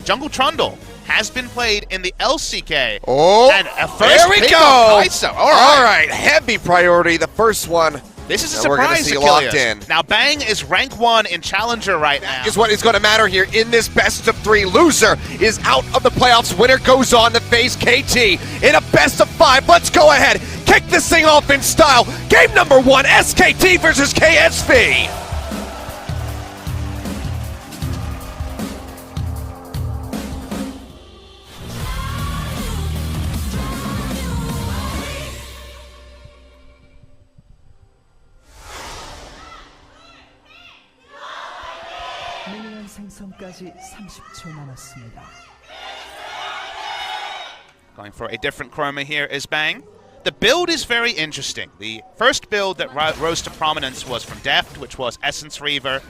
Jungle Trundle has been played in the LCK. Oh, and a first there we pick go. on Kaisa. All right. Heavy priority, the first one. This is a And we're gonna surprise, see Achilles. locked in. Now, Bang is rank 1 in Challenger right now. Is what is going to matter here in this best of 3. Loser is out of the playoffs. Winner goes on to face KT in a best of 5. Let's go ahead, kick this thing off in style. Game number 1, SKT versus KSV. 미니언 생성까지 30초 남았습니다. Going for a different chroma here is Bang. The build is very interesting. The first build that rose to prominence was from Deft, which was Essence Reaver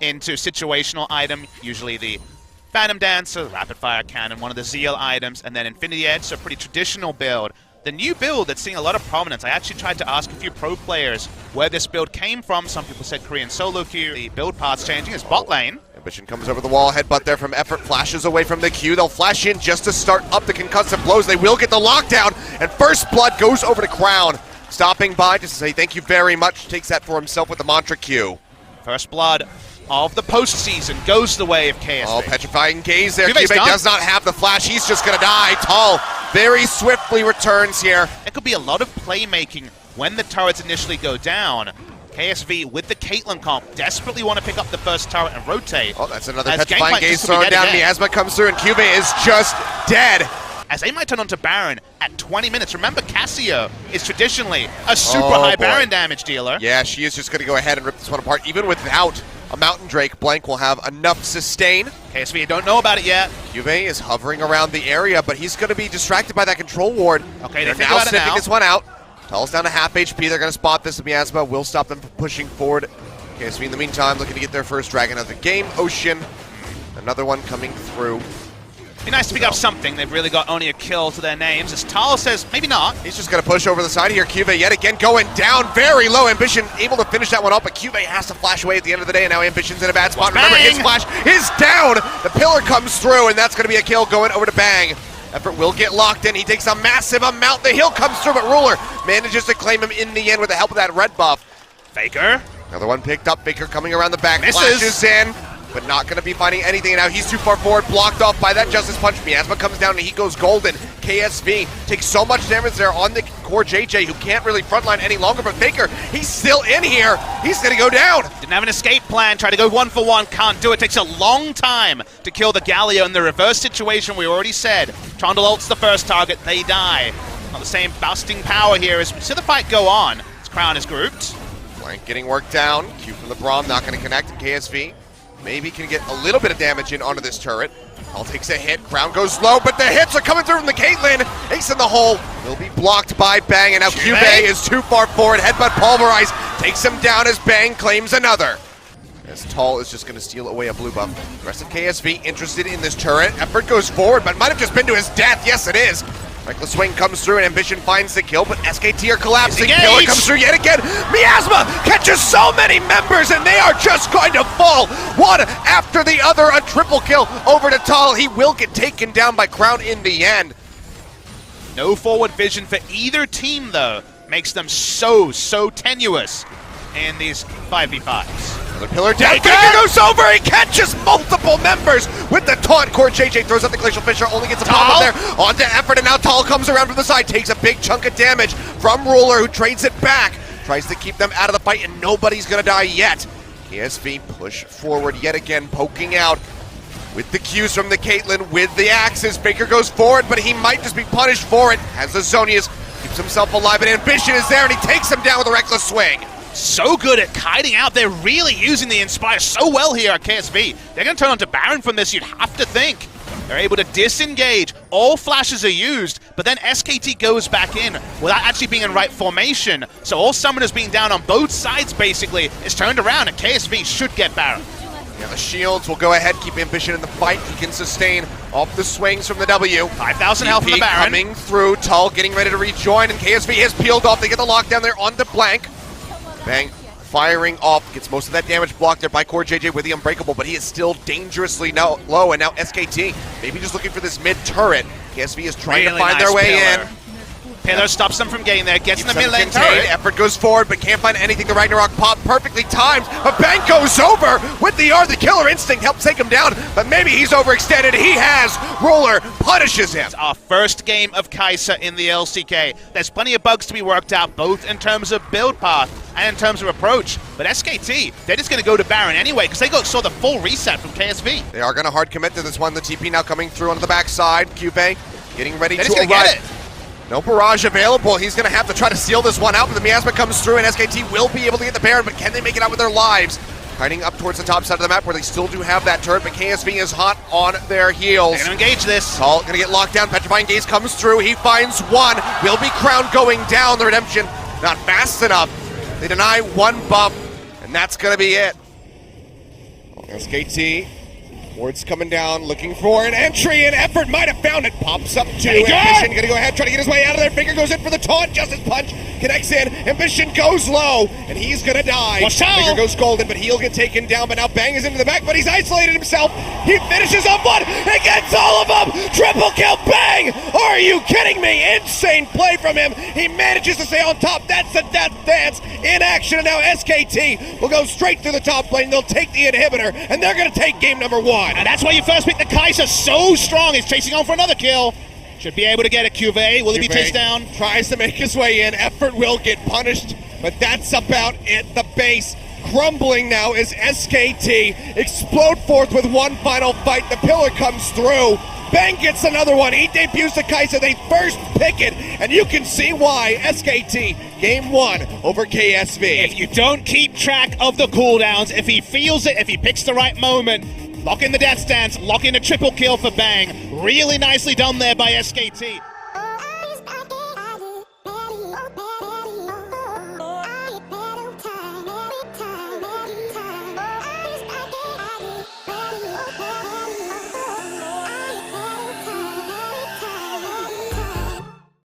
into situational item, usually the Phantom Dancer, the Rapid Fire Cannon, one of the Zeal items, and then Infinity Edge, so a pretty traditional build. The new build that's seeing a lot of prominence, I actually tried to ask a few pro players where this build came from. Some people said Korean solo queue. The build path's changing is bot lane. Ambition comes over the wall, headbutt there from Effort, flashes away from the queue. They'll flash in just to start up the concussive blows. They will get the lockdown, and First Blood goes over to Crown. Stopping by just to say thank you very much. Takes that for himself with the mantra Q. First Blood of the postseason goes the way of KSV. Oh, petrifying gaze there. Kyube's Kyube does not have the flash. He's just going to die. Tall very swiftly returns here. It could be a lot of playmaking when the turrets initially go down. KSV with the Caitlyn comp desperately want to pick up the first turret and rotate. Oh, that's another As petrifying Gangplank gaze just will be thrown down. dead again. Miasma comes through, and Kyube is just dead. As they might turn on to Baron at 20 minutes. Remember, Cassio is traditionally a super Oh, high boy. Baron damage dealer. Yeah, she is just going to go ahead and rip this one apart. Even without a Mountain Drake, Blank will have enough sustain. KSV don't know about it yet. Kyube is hovering around the area, but he's going to be distracted by that control ward. Okay, They're they think now about it sniffing now. this one out. Tull's down to half HP. They're going to spot this. Miasma will stop them from pushing forward. KSV in the meantime looking to get their first dragon of the game. Ocean, another one coming through. Be nice to pick up something. They've really got only a kill to their names. As Tal says, maybe not. He's just going to push over the side here. Kyube yet again going down very low. Ambition able to finish that one up, but Kyube has to flash away at the end of the day, and now Ambition's in a bad spot. Remember, his flash is down. The pillar comes through, and that's going to be a kill going over to Bang. Effort will get locked in. He takes a massive amount. The heal comes through, but Ruler manages to claim him in the end with the help of that red buff. Faker. Another one picked up. Faker coming around the back. Misses. Flashes in, but not going to be finding anything. And now he's too far forward, blocked off by that Justice Punch. Miasma comes down and he goes golden. KSV takes so much damage there on the core JJ, who can't really frontline any longer. But Faker, he's still in here. He's going to go down. Didn't have an escape plan. Tried to go 1-for-1. Can't do it. Takes a long time to kill the Galio. In the reverse situation, we already said. Trundle ults the first target. They die. Not the same busting power here as we see the fight go on. As Crown is grouped. Blank getting worked down. Q from the Braum not going to connect. And KSV maybe can get a little bit of damage in onto this turret. All takes a hit. Crown goes low, but the hits are coming through from the Caitlyn. Ace in the hole will be blocked by Bang, and now Kyube is too far forward. Headbutt pulverized takes him down as Bang claims another. As Tall is just going to steal away a blue buff. The rest of KSV interested in this turret. Effort goes forward, but might have just been to his death. Yes, it is. Reckless Swing comes through and Ambition finds the kill, but SKT are collapsing. Pillar comes through yet again. Miasma catches so many members and they are just going to fall one after the other. A triple kill over to Tal. He will get taken down by Crown in the end. No forward vision for either team, though. Makes them so tenuous in these 5v5s. Another pillar down. Faker goes over. He catches multiple members with the taunt. Core JJ throws out the Glacial Fisher. Only gets a pop there onto Effort. And now Tal comes around from the side. Takes a big chunk of damage from Ruler, who trades it back. Tries to keep them out of the fight, and nobody's going to die yet. KSV push forward yet again, poking out with the Qs from the Caitlyn with the axes. Faker goes forward, but he might just be punished for it. Has the Zonias, keeps himself alive, and Ambition is there, and he takes him down with a Reckless Swing. So good at kiting out. They're really using the Inspire so well here at KSV. They're going to turn on to Baron from this, you'd have to think. They're able to disengage. All flashes are used, but then SKT goes back in without actually being in right formation. So all summoners being down on both sides, basically, is turned around, and KSV should get Baron. Yeah, the shields will go ahead, keep Ambition in the fight. He can sustain off the swings from the W. 5,000 health from the Baron. Coming through, Tull getting ready to rejoin, and KSV has peeled off. They get the lockdown there onto Blank. Bang firing off, gets most of that damage blocked there by Core JJ with the Unbreakable, but he is still dangerously low, and now SKT maybe just looking for this mid turret. KSV is trying to find their way in. Pillar stops them from getting there, gets in the Keeps mid them lane contained. turret. Effort goes forward, but can't find anything. The Ragnarok pop perfectly timed, but Bang goes over with the R. The Killer Instinct helps take him down, but maybe he's overextended. He has. Roller punishes him. It's our first game of Kaisa in the LCK. There's plenty of bugs to be worked out, both in terms of build path and in terms of approach. But SKT, they're just going to go to Baron anyway, because they saw the full reset from KSV. They are going to hard commit to this one. The TP now coming through onto the backside. QV getting ready They're to just going to arrive. get it. No barrage available. He's going to have to try to seal this one out, but the miasma comes through, and SKT will be able to get the Baron, but can they make it out with their lives? Hiding up towards the top side of the map where they still do have that turret, but KSV is hot on their heels. They're going to engage this. Tall going to get locked down. Petrifying Gaze comes through. He finds one. Will be Crown going down. The redemption not fast enough. They deny one bump, and that's going to be it. SKT. Ward's coming down, looking for an entry, and Effort might have found it. Pops up to Ambition, gonna go ahead, try to get his way out of there. Finger goes in for the taunt, Justice Punch connects in. Ambition goes low, and he's gonna die. Finger goes golden, but he'll get taken down, but now Bang is into the back, but he's isolated himself. He finishes on one, he gets all of them! Triple kill, Bang! Are you kidding me? Insane play from him. He manages to stay on top. That's the death dance in action, and now SKT will go straight through the top lane. They'll take the inhibitor, and they're gonna take game number 1. And that's why you first pick the Kaisa, so strong. He's chasing on for another kill. Should be able to get a QV. Will he be chased down? Tries to make his way in. Effort will get punished, but that's about it. The base crumbling now as SKT explode forth with one final fight. The pillar comes through. Bang gets another one. He debuts to Kaisa. They first pick it, and you can see why. SKT, game 1 over KSV. If you don't keep track of the cooldowns, if he feels it, if he picks the right moment, lock in the death stance, lock in a triple kill for Bang. Really nicely done there by SKT.